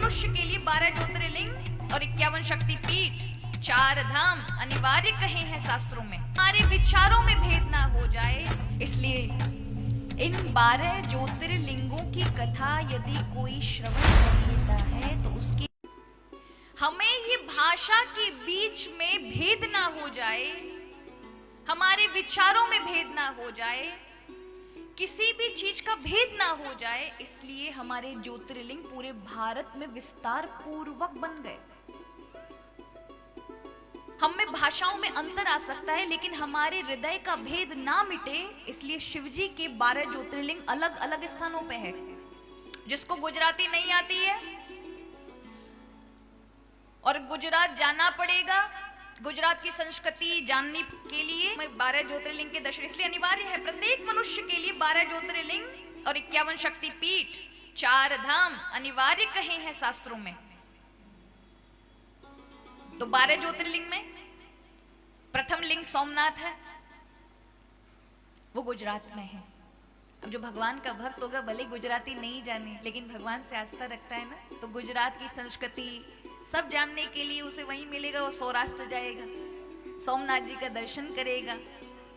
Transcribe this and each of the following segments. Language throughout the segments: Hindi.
मनुष्य के लिए 12 ज्योतिर्लिंग और 51 शक्तिपीठ, 4 धाम अनिवार्य कहे हैं शास्त्रों में। हमारे विचारों में भेद ना हो जाए, इसलिए इन 12 ज्योतिर्लिंगों की कथा यदि कोई श्रवण कर लेता है तो उसकी, हमें ये भाषा के बीच में भेद ना हो जाए, हमारे विचारों में भेद ना हो जाए, किसी भी चीज का भेद ना हो जाए, इसलिए हमारे ज्योतिर्लिंग पूरे भारत में विस्तार पूर्वक बन गए। हम में भाषाओं में अंतर आ सकता है, लेकिन हमारे हृदय का भेद ना मिटे, इसलिए शिवजी के 12 ज्योतिर्लिंग अलग अलग स्थानों पे है। जिसको गुजराती नहीं आती है और गुजरात जाना पड़ेगा, गुजरात की संस्कृति जानने के लिए 12 ज्योतिर्लिंग के दर्शन इसलिए अनिवार्य है। प्रत्येक मनुष्य के लिए 12 ज्योतिर्लिंग और 51 शक्तिपीठ, 4 धाम अनिवार्य कहे हैं शास्त्रों में। तो 12 ज्योतिर्लिंग में प्रथम लिंग सोमनाथ है, वो गुजरात में है। अब जो भगवान का भक्त होगा, भले गुजराती नहीं जाने, लेकिन भगवान से आस्था रखता है ना, तो गुजरात की संस्कृति सब जानने के लिए उसे वहीं मिलेगा। वो सौराष्ट्र जाएगा, सोमनाथ जी का दर्शन करेगा,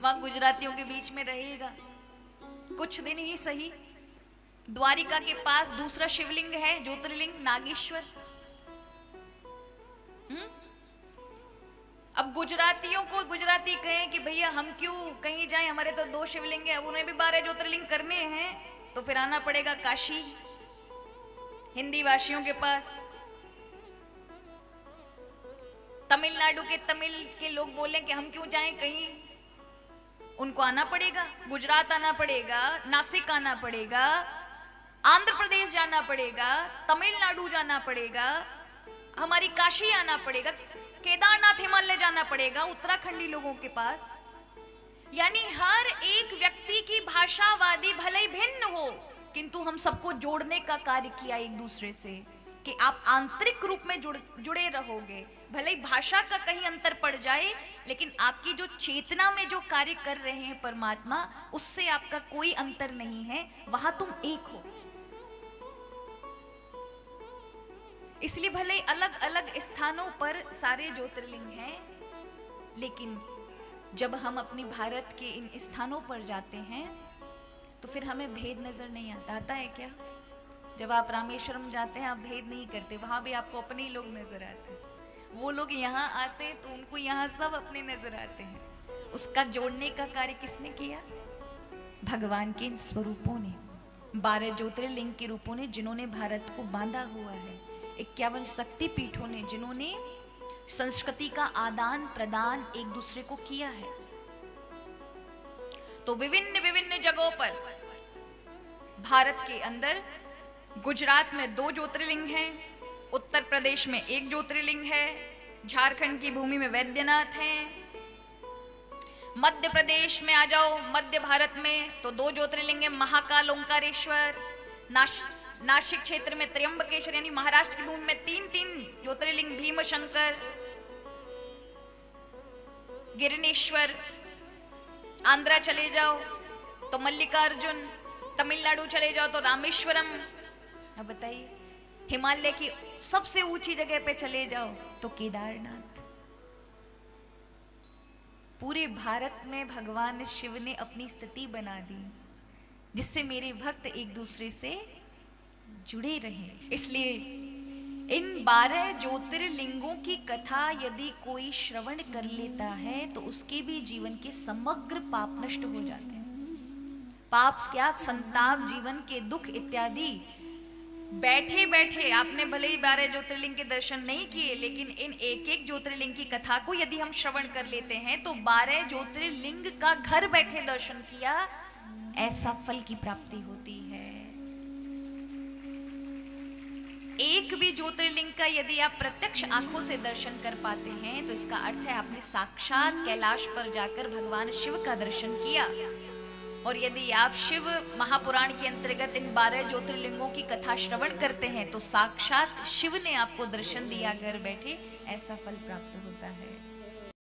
वहां गुजरातियों के बीच में रहेगा कुछ दिन ही सही। द्वारिका के पास दूसरा शिवलिंग है, ज्योतिर्लिंग नागेश्वर। अब गुजरातियों को गुजराती कहें कि भैया हम क्यों कहीं जाएं, हमारे तो 2 शिवलिंग है, अब उन्हें भी 12 ज्योतिर्लिंग करने हैं, तो फिर आना पड़ेगा काशी। हिंदी भाषियों के पास, तमिलनाडु के तमिल के लोग बोले कि हम क्यों जाएं कहीं, उनको आना पड़ेगा, गुजरात आना पड़ेगा, नासिक आना पड़ेगा, आंध्र प्रदेश जाना पड़ेगा, तमिलनाडु जाना पड़ेगा, हमारी काशी आना पड़ेगा, केदारनाथ हिमालय जाना पड़ेगा, उत्तराखंडी लोगों के पास। यानी हर एक व्यक्ति की भाषावादी भले ही भिन्न हो, किंतु हम सबको जोड़ने का कार्य किया एक दूसरे से, कि आप आंतरिक रूप में जुड़े रहोगे। भले ही भाषा का कहीं अंतर पड़ जाए, लेकिन आपकी जो चेतना में जो कार्य कर रहे हैं परमात्मा, उससे आपका कोई अंतर नहीं है, वहां तुम एक हो। इसलिए भले अलग अलग स्थानों पर सारे ज्योतिर्लिंग हैं, लेकिन जब हम अपने भारत के इन स्थानों पर जाते हैं तो फिर हमें भेद नजर नहीं आता। आता है क्या? जब आप रामेश्वरम जाते हैं, आप भेद नहीं करते, वहां भी आपको अपने ही लोग नजर आते हैं। वो लोग यहाँ आते हैं तो उनको यहाँ सब अपने नजर आते हैं। उसका जोड़ने का कार्य किसने किया? भगवान के इन स्वरूपों ने, 12 ज्योतिर्लिंग के रूपों ने, जिन्होंने भारत को बांधा हुआ है, 51 शक्तिपीठों ने, जिन्होंने संस्कृति का आदान प्रदान एक दूसरे को किया है। तो विभिन्न विभिन्न जगहों पर भारत के अंदर, गुजरात में 2 ज्योतिर्लिंग हैं, उत्तर प्रदेश में 1 ज्योतिर्लिंग है, झारखंड की भूमि में वैद्यनाथ हैं, मध्य प्रदेश में आ जाओ, मध्य भारत में तो 2 ज्योतिर्लिंग है, महाकाल ओंकारेश्वर, नासिक क्षेत्र में त्र्यंबकेश्वर, यानी महाराष्ट्र की भूमि में 3 ज्योतिर्लिंग, भीमशंकर, गिरनेश्वर। आंध्रा चले जाओ तो मल्लिकार्जुन, तमिलनाडु चले जाओ तो रामेश्वरम। अब बताइए, हिमालय की सबसे ऊंची जगह पे चले जाओ तो केदारनाथ। पूरे भारत में भगवान शिव ने अपनी स्थिति बना दी, जिससे मेरे भक्त एक दूसरे से जुड़े रहें। इसलिए इन 12 ज्योतिर्लिंगों की कथा यदि कोई श्रवण कर लेता है तो उसके भी जीवन के समग्र पाप नष्ट हो जाते हैं। पाप क्या? संताप, जीवन के दुख इत्यादि। बैठे बैठे आपने भले ही 12 ज्योतिर्लिंग के दर्शन नहीं किए, लेकिन इन एक एक ज्योतिर्लिंग की कथा को यदि हम श्रवण कर लेते हैं तो 12 ज्योतिर्लिंग का घर बैठे दर्शन किया, ऐसा फल की प्राप्ति होती है। एक भी ज्योतिर्लिंग का यदि आप प्रत्यक्ष आंखों से दर्शन कर पाते हैं तो इसका अर्थ है आपने साक्षात कैलाश पर जाकर भगवान शिव का दर्शन किया। और यदि आप शिव महापुराण के अंतर्गत इन 12 ज्योतिर्लिंगों की कथा श्रवण करते हैं तो साक्षात शिव ने आपको दर्शन दिया घर बैठे, ऐसा फल प्राप्त होता है।